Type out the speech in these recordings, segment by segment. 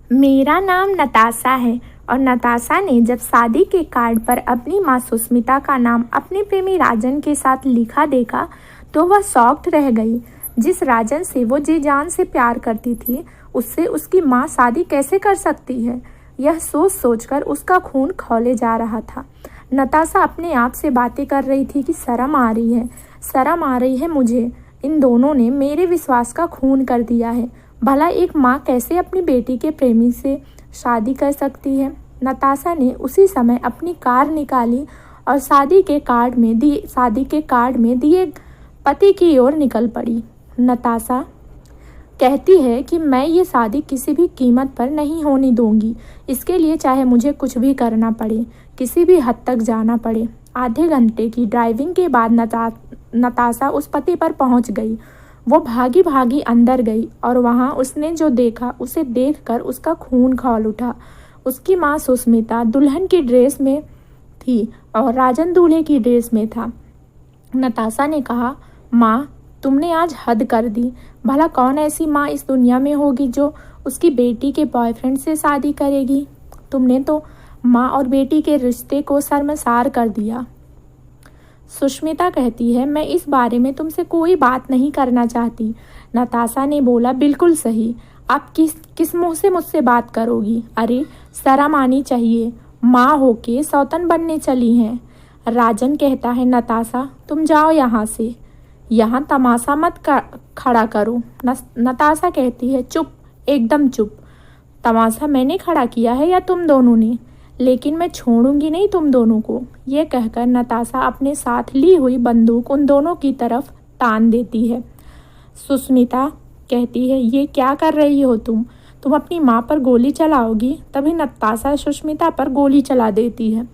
मेरा नाम नताशा है और नताशा ने जब शादी के कार्ड पर अपनी माँ सुष्मिता का नाम अपने प्रेमी राजन के साथ लिखा देखा तो वह शॉक्ड रह गई। जिस राजन से वो जी जान से प्यार करती थी उससे उसकी माँ शादी कैसे कर सकती है, यह सोच सोचकर उसका खून खौले जा रहा था। नताशा अपने आप से बातें कर रही थी कि शर्म आ रही है मुझे। इन दोनों ने मेरे विश्वास का खून कर दिया है। भला एक माँ कैसे अपनी बेटी के प्रेमी से शादी कर सकती है। नताशा ने उसी समय अपनी कार निकाली और शादी के कार्ड में दिए पति की ओर निकल पड़ी। नताशा कहती है कि मैं ये शादी किसी भी कीमत पर नहीं होने दूंगी। इसके लिए चाहे मुझे कुछ भी करना पड़े, किसी भी हद तक जाना पड़े। आधे घंटे की ड्राइविंग के बाद नताशा उस पति पर पहुंच गई। वो भागी भागी अंदर गई और वहां उसने जो देखा उसे देखकर उसका खून खौल उठा। उसकी माँ सुष्मिता दुल्हन की ड्रेस में थी और राजन दूल्हे की ड्रेस में था। नताशा ने कहा, माँ तुमने आज हद कर दी। भला कौन ऐसी माँ इस दुनिया में होगी जो उसकी बेटी के बॉयफ्रेंड से शादी करेगी। तुमने तो माँ और बेटी के रिश्ते को शर्मसार कर दिया। सुष्मिता कहती है, मैं इस बारे में तुमसे कोई बात नहीं करना चाहती। नताशा ने बोला, बिल्कुल सही। आप किस मुंह से मुझसे बात करोगी। अरे शर्म आनी चाहिए, माँ होके सौतन बनने चली हैं। राजन कहता है, नताशा तुम जाओ यहाँ से, यहाँ तमाशा मत खड़ा करो। नताशा कहती है, चुप, एकदम चुप। तमाशा मैंने खड़ा किया है या तुम दोनों ने? लेकिन मैं छोड़ूंगी नहीं तुम दोनों को। ये कहकर नताशा अपने साथ ली हुई बंदूक उन दोनों की तरफ तान देती है। सुष्मिता कहती है, ये क्या कर रही हो तुम अपनी माँ पर गोली चलाओगी। तभी नताशा सुष्मिता पर गोली चला देती है।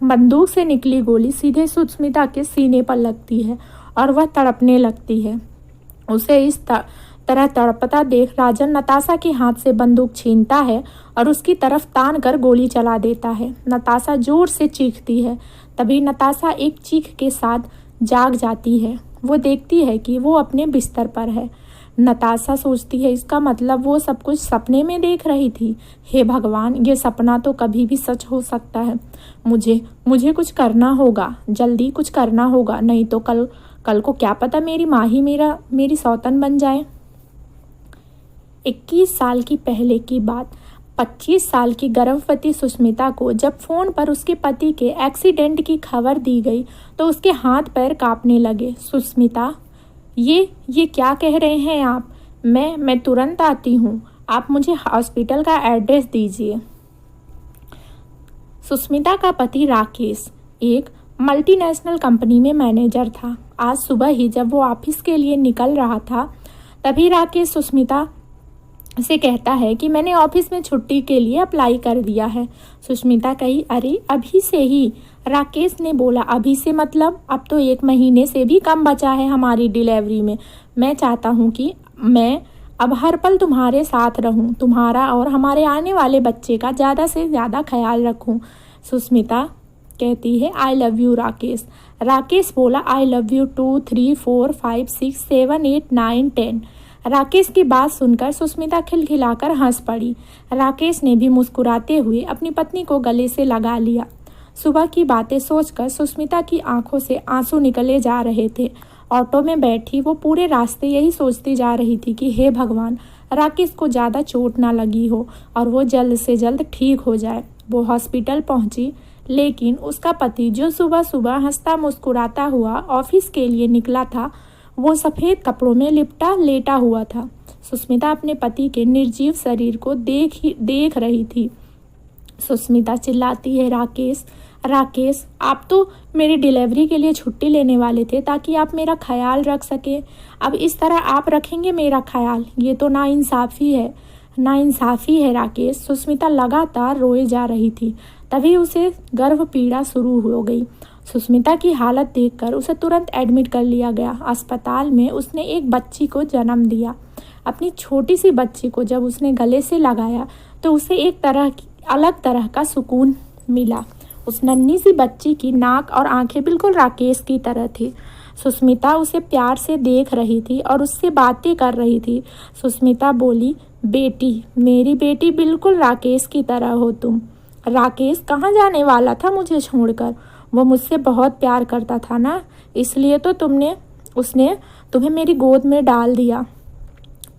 बंदूक से निकली गोली सीधे सुष्मिता के सीने पर लगती है और वह तड़पने लगती है। उसे इस तरह तड़पता देख राजन नताशा के हाथ से बंदूक छीनता है और उसकी तरफ तान कर गोली चला देता है। नताशा जोर से चीखती है। तभी नताशा एक चीख के साथ जाग जाती है। वो देखती है कि वो अपने बिस्तर पर है। नताशा सोचती है, इसका मतलब वो सब कुछ सपने में देख रही थी। हे भगवान, ये सपना तो कभी भी सच हो सकता है। मुझे कुछ करना होगा, जल्दी कुछ करना होगा, नहीं तो कल को क्या पता मेरी माँ ही मेरी सौतन बन जाए। 21 साल की पहले की बात। 25 साल की गर्भवती सुष्मिता को जब फोन पर उसके पति के एक्सीडेंट की खबर दी गई तो उसके हाथ पैर कांपने लगे। सुष्मिता, ये क्या कह रहे हैं आप? मैं तुरंत आती हूँ। आप मुझे हॉस्पिटल का एड्रेस दीजिए। सुष्मिता का पति राकेश एक मल्टीनेशनल कंपनी में मैनेजर था। आज सुबह ही जब वो ऑफिस के लिए निकल रहा था तभी राकेश सुष्मिता से कहता है कि मैंने ऑफिस में छुट्टी के लिए अप्लाई कर दिया है। सुष्मिता कही, अरे अभी से ही? राकेश ने बोला, अभी से मतलब अब तो 1 महीने से भी कम बचा है हमारी डिलीवरी में। मैं चाहता हूँ कि मैं अब हर पल तुम्हारे साथ रहूँ, तुम्हारा और हमारे आने वाले बच्चे का ज़्यादा से ज़्यादा ख्याल रखूँ। सुष्मिता कहती है, I love you Rakesh. Rakesh बोला, आई लव यू 2, 3, 4, 5, 6, 7, 8, 9, 10। राकेश की बात सुनकर सुष्मिता खिलखिलाकर हंस पड़ी। राकेश ने भी मुस्कुराते हुए अपनी पत्नी को गले से लगा लिया। सुबह की बातें सोचकर सुष्मिता की आंखों से आंसू निकले जा रहे थे। ऑटो में बैठी वो पूरे रास्ते यही सोचती जा रही थी कि हे भगवान, राकेश को ज़्यादा चोट ना लगी हो और वो जल्द से जल्द ठीक हो जाए। वो हॉस्पिटल पहुंची, लेकिन उसका पति जो सुबह सुबह हंसता मुस्कुराता हुआ ऑफिस के लिए निकला था, वो सफ़ेद कपड़ों में लिपटा लेटा हुआ था। सुष्मिता अपने पति के निर्जीव शरीर को देख रही थी। सुष्मिता चिल्लाती है, राकेश आप तो मेरी डिलीवरी के लिए छुट्टी लेने वाले थे ताकि आप मेरा ख्याल रख सके। अब इस तरह आप रखेंगे मेरा ख्याल? ये तो नाइंसाफ़ी है राकेश। सुष्मिता लगातार रोए जा रही थी। तभी उसे गर्भ पीड़ा शुरू हो गई। सुष्मिता की हालत देखकर उसे तुरंत एडमिट कर लिया गया। अस्पताल में उसने एक बच्ची को जन्म दिया। अपनी छोटी सी बच्ची को जब उसने गले से लगाया तो उसे एक अलग तरह का सुकून मिला। उस नन्ही सी बच्ची की नाक और आंखें बिल्कुल राकेश की तरह थी। सुष्मिता उसे प्यार से देख रही थी और उससे बातें कर रही थी। सुष्मिता बोली, बेटी, मेरी बेटी, बिल्कुल राकेश की तरह हो तुम। राकेश कहाँ जाने वाला था मुझे छोड़कर? वो मुझसे बहुत प्यार करता था ना, इसलिए तो उसने तुम्हें मेरी गोद में डाल दिया।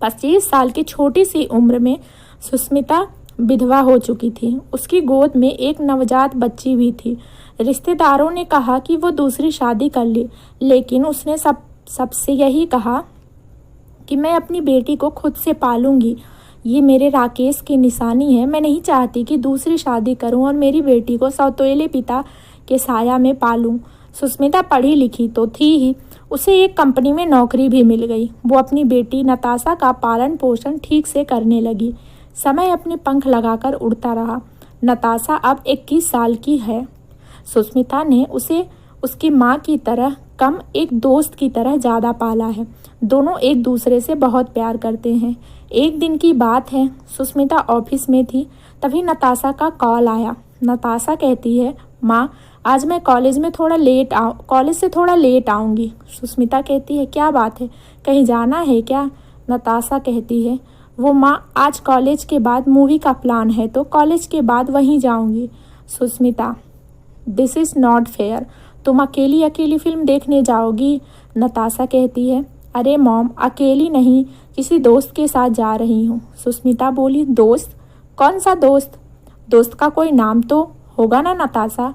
25 साल की छोटी सी उम्र में सुष्मिता विधवा हो चुकी थी। उसकी गोद में एक नवजात बच्ची भी थी। रिश्तेदारों ने कहा कि वो दूसरी शादी कर ले, लेकिन उसने सबसे यही कहा कि मैं अपनी बेटी को खुद से पालूंगी। ये मेरे राकेश की निशानी है। मैं नहीं चाहती कि दूसरी शादी करूं और मेरी बेटी को सौतेले पिता के साया में पालूं। सुष्मिता पढ़ी लिखी तो थी ही, उसे एक कंपनी में नौकरी भी मिल गई। वो अपनी बेटी नताशा का पालन पोषण ठीक से करने लगी। समय अपने पंख लगाकर उड़ता रहा। नताशा अब 21 साल की है। सुष्मिता ने उसे उसकी माँ की तरह कम, एक दोस्त की तरह ज़्यादा पाला है। दोनों एक दूसरे से बहुत प्यार करते हैं। एक दिन की बात है, सुष्मिता ऑफिस में थी, तभी नताशा का कॉल आया। नताशा कहती है, माँ, आज मैं कॉलेज से थोड़ा लेट आऊँगी। सुष्मिता कहती है, क्या बात है, कहीं जाना है क्या? नताशा कहती है, वो माँ, आज कॉलेज के बाद मूवी का प्लान है तो कॉलेज के बाद वहीं जाऊँगी। Sushmita, this is not fair, तुम अकेली फिल्म देखने जाओगी? नताशा कहती है, अरे मॉम, अकेली नहीं, किसी दोस्त के साथ जा रही हूँ। सुष्मिता बोली, दोस्त? कौन सा दोस्त? दोस्त का कोई नाम तो होगा ना नताशा?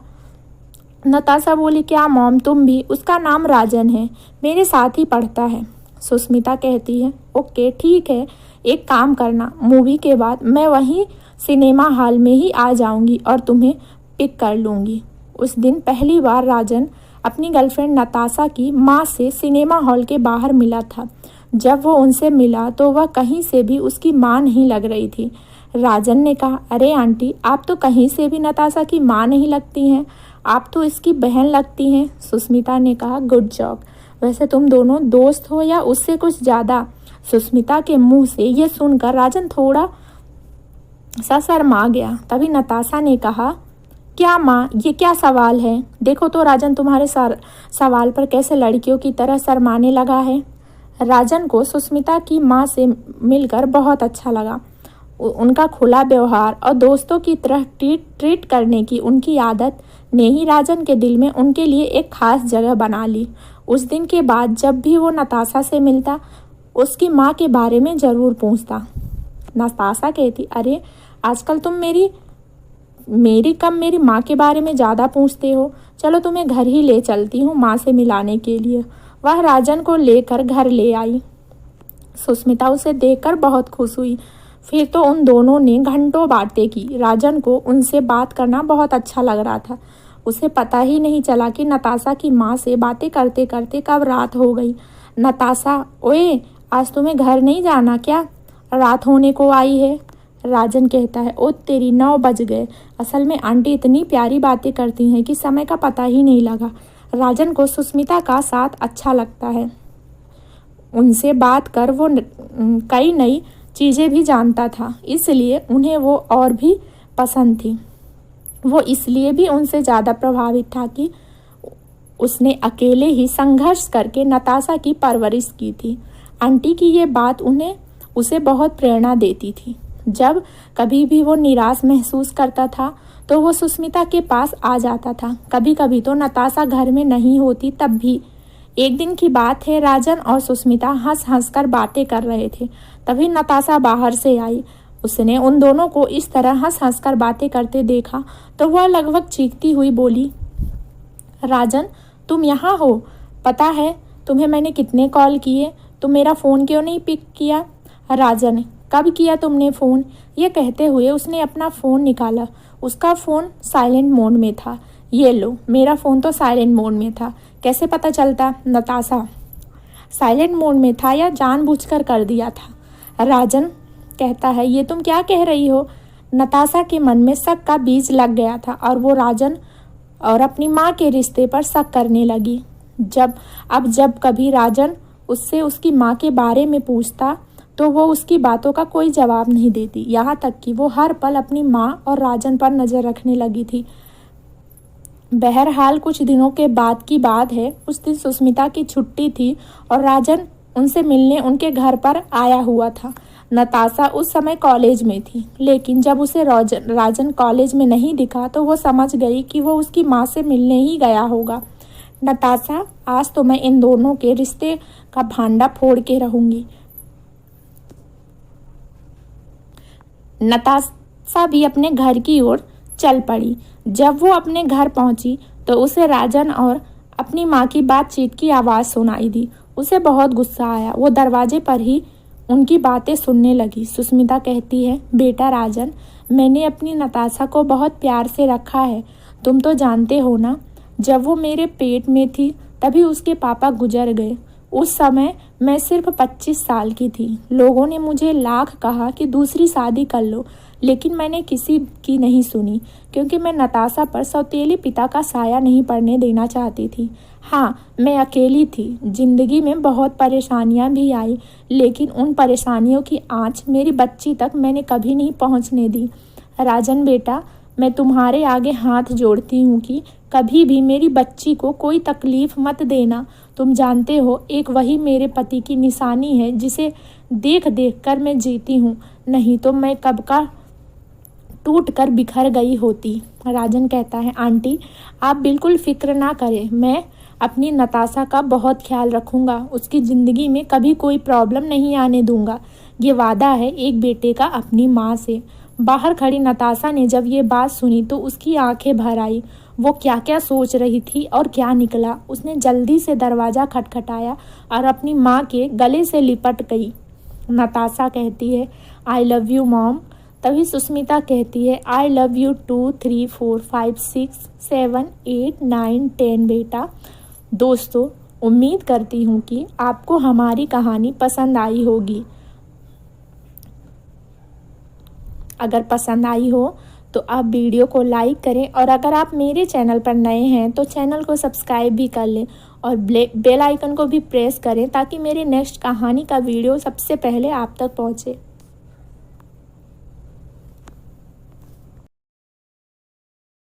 नताशा बोली, क्या मॉम, तुम भी? उसका नाम राजन है, मेरे साथ ही पढ़ता है। सुष्मिता कहती है, ओके ठीक है, एक काम करना, मूवी के बाद मैं वहीं सिनेमा हॉल में ही आ जाऊंगी और तुम्हें पिक कर लूँगी। उस दिन पहली बार राजन अपनी गर्लफ्रेंड नताशा की माँ से सिनेमा हॉल के बाहर मिला था। जब वो उनसे मिला तो वह कहीं से भी उसकी माँ नहीं लग रही थी। राजन ने कहा, अरे आंटी, आप तो कहीं से भी नताशा की माँ नहीं लगती हैं, आप तो इसकी बहन लगती हैं। सुष्मिता ने कहा, गुड जॉब, वैसे तुम दोनों दोस्त हो या उससे कुछ ज़्यादा? सुष्मिता के मुंह से ये सुनकर राजन थोड़ा सा शर्मा गया। तभी नताशा ने कहा, क्या माँ, ये क्या सवाल है? देखो तो राजन तुम्हारे सवाल पर कैसे लड़कियों की तरह शर्माने लगा है। राजन को सुष्मिता की माँ से मिलकर बहुत अच्छा लगा। उनका खुला व्यवहार और दोस्तों की तरह ट्रीट करने की उनकी आदत ने ही राजन के दिल में उनके लिए एक खास जगह बना ली। उस दिन के बाद जब भी वो नताशा से मिलता, उसकी माँ के बारे में ज़रूर पूछता। नताशा कहती, अरे आजकल तुम मेरी माँ के बारे में ज़्यादा पूछते हो, चलो तुम्हें घर ही ले चलती हूँ माँ से मिलाने के लिए। वह राजन को लेकर घर ले आई। सुष्मिता उसे देखकर बहुत खुश हुई। फिर तो उन दोनों ने घंटों बातें की। राजन को उनसे बात करना बहुत अच्छा लग रहा था। उसे पता ही नहीं चला कि नताशा की माँ से बातें करते करते कब रात हो गई। नताशा, ओए, आज तुम्हें घर नहीं जाना क्या? रात होने को आई है। राजन कहता है, ओ तेरी, 9 बज गए। असल में आंटी इतनी प्यारी बातें करती हैं कि समय का पता ही नहीं लगा। राजन को सुष्मिता का साथ अच्छा लगता है। उनसे बात कर वो कई नई चीज़ें भी जानता था, इसलिए उन्हें वो और भी पसंद थी। वो इसलिए भी उनसे ज़्यादा प्रभावित था कि उसने अकेले ही संघर्ष करके नताशा की परवरिश की थी। आंटी की ये बात उसे बहुत प्रेरणा देती थी। जब कभी भी वो निराश महसूस करता था तो वो सुष्मिता के पास आ जाता था। कभी कभी तो नताशा घर में नहीं होती तब भी। एक दिन की बात है, राजन और सुष्मिता हंस हंस कर बातें कर रहे थे। तभी नताशा बाहर से आई। उसने उन दोनों को इस तरह हंस हंस कर बातें करते देखा तो वह लगभग चीखती हुई बोली, राजन, तुम यहाँ हो? पता है तुम्हें मैंने कितने कॉल किए, तुम मेरा फ़ोन क्यों नहीं पिक किया? राजन, कब किया तुमने फ़ोन? ये कहते हुए उसने अपना फ़ोन निकाला। उसका फ़ोन साइलेंट मोड में था। ये लो, मेरा फ़ोन तो साइलेंट मोड में था, कैसे पता चलता? नताशा, साइलेंट मोड में था या जानबूझकर कर दिया था? राजन कहता है, ये तुम क्या कह रही हो? नताशा के मन में शक का बीज लग गया था और वो राजन और अपनी माँ के रिश्ते पर शक करने लगी। जब कभी राजन उससे उसकी माँ के बारे में पूछता तो वो उसकी बातों का कोई जवाब नहीं देती। यहाँ तक कि वो हर पल अपनी माँ और राजन पर नज़र रखने लगी थी। बहरहाल कुछ दिनों के बाद की बात है। उस दिन सुस्मिता की छुट्टी थी और राजन उनसे मिलने उनके घर पर आया हुआ था। नताशा उस समय कॉलेज में थी, लेकिन जब उसे राजन कॉलेज में नहीं दिखा तो वो समझ गई कि वो उसकी माँ से मिलने ही गया होगा। नताशा, आज तो मैं इन दोनों के रिश्ते का भांडा फोड़ के रहूंगी। नताशा भी अपने घर की ओर चल पड़ी। जब वो अपने घर पहुंची तो उसे राजन और अपनी माँ की बातचीत की आवाज़ सुनाई दी। उसे बहुत गुस्सा आया। वो दरवाजे पर ही उनकी बातें सुनने लगी। सुस्मिता कहती है, बेटा राजन, मैंने अपनी नताशा को बहुत प्यार से रखा है। तुम तो जानते हो ना, जब वो मेरे पेट में थी तभी उसके पापा गुजर गए। उस समय मैं सिर्फ 25 साल की थी। लोगों ने मुझे लाख कहा कि दूसरी शादी कर लो, लेकिन मैंने किसी की नहीं सुनी, क्योंकि मैं नताशा पर सौतेले पिता का साया नहीं पड़ने देना चाहती थी। हाँ, मैं अकेली थी। जिंदगी में बहुत परेशानियां भी आई, लेकिन उन परेशानियों की आंच मेरी बच्ची तक मैंने कभी नहीं पहुंचने दी। राजन बेटा, मैं तुम्हारे आगे हाथ जोड़ती हूँ कि कभी भी मेरी बच्ची को कोई तकलीफ मत देना। तुम जानते हो, एक वही मेरे पति की निशानी है जिसे देख देख कर मैं जीती हूँ, नहीं तो मैं कब का टूट कर बिखर गई होती। राजन कहता है, आंटी आप बिल्कुल फिक्र ना करें, मैं अपनी नताशा का बहुत ख्याल रखूंगा। उसकी ज़िंदगी में कभी कोई प्रॉब्लम नहीं आने दूंगा। ये वादा है एक बेटे का अपनी माँ से। बाहर खड़ी नताशा ने जब ये बात सुनी तो उसकी आंखें भर आई। वो क्या क्या सोच रही थी और क्या निकला। उसने जल्दी से दरवाज़ा खटखटाया और अपनी माँ के गले से लिपट गई। नताशा कहती है, आई लव यू मॉम। तभी सुस्मिता कहती है, आई लव यू 2, 3, 4, 5, 6, 7, 8, 9, 10 बेटा। दोस्तों, उम्मीद करती हूँ कि आपको हमारी कहानी पसंद आई होगी। अगर पसंद आई हो तो आप वीडियो को लाइक करें, और अगर आप मेरे चैनल पर नए हैं तो चैनल को सब्सक्राइब भी कर लें और बेल आइकन को भी प्रेस करें ताकि मेरे नेक्स्ट कहानी का वीडियो सबसे पहले आप तक पहुँचे।